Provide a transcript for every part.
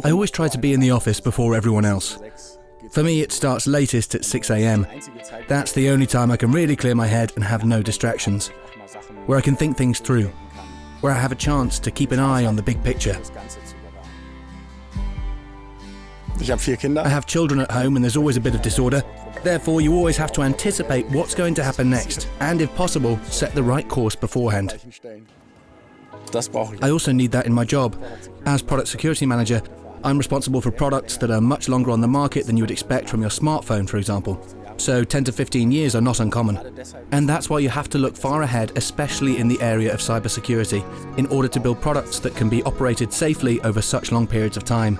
I always try to be in the office before everyone else. For me, it starts latest at 6 a.m. That's the only time I can really clear my head and have no distractions, where I can think things through, where I have a chance to keep an eye on the big picture. I have children at home and there's always a bit of disorder. Therefore, you always have to anticipate what's going to happen next and, if possible, set the right course beforehand. I also need that in my job. As product security manager, I'm responsible for products that are much longer on the market than you would expect from your smartphone, for example. So 10 to 15 years are not uncommon. And that's why you have to look far ahead, especially in the area of cybersecurity, in order to build products that can be operated safely over such long periods of time.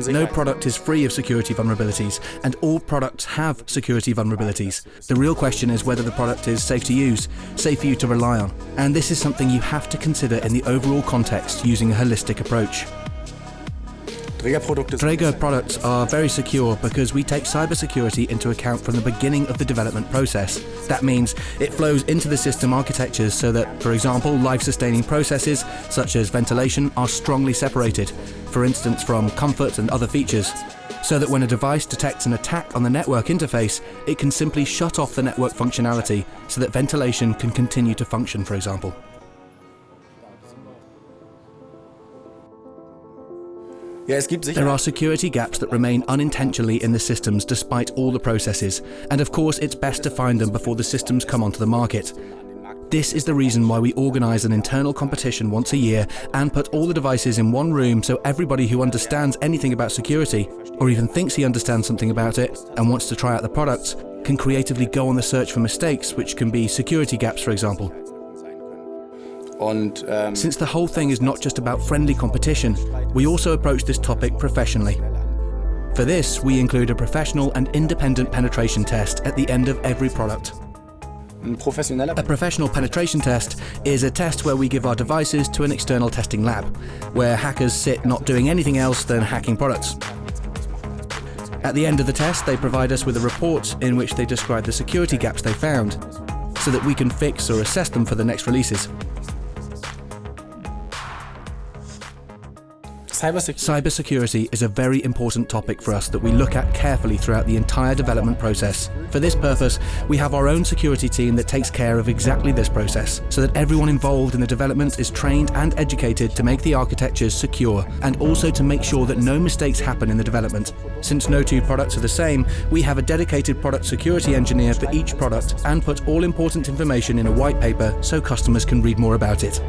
No product is free of security vulnerabilities, and all products have security vulnerabilities. The real question is whether the product is safe to use, safe for you to rely on. And this is something you have to consider in the overall context using a holistic approach. Dräger products are very secure because we take cybersecurity into account from the beginning of the development process. That means it flows into the system architectures so that, for example, life-sustaining processes such as ventilation are strongly separated, for instance from comfort and other features, so that when a device detects an attack on the network interface, it can simply shut off the network functionality so that ventilation can continue to function, for example. There are security gaps that remain unintentionally in the systems despite all the processes, and of course it's best to find them before the systems come onto the market. This is the reason why we organise an internal competition once a year and put all the devices in one room so everybody who understands anything about security, or even thinks he understands something about it and wants to try out the products, can creatively go on the search for mistakes, which can be security gaps, for example. Since the whole thing is not just about friendly competition, we also approach this topic professionally. For this, we include a professional and independent penetration test at the end of every product. A professional penetration test is a test where we give our devices to an external testing lab, where hackers sit not doing anything else than hacking products. At the end of the test, they provide us with a report in which they describe the security gaps they found, so that we can fix or assess them for the next releases. Cybersecurity is a very important topic for us that we look at carefully throughout the entire development process. For this purpose, we have our own security team that takes care of exactly this process, so that everyone involved in the development is trained and educated to make the architectures secure, and also to make sure that no mistakes happen in the development. Since no two products are the same, we have a dedicated product security engineer for each product and put all important information in a white paper so customers can read more about it.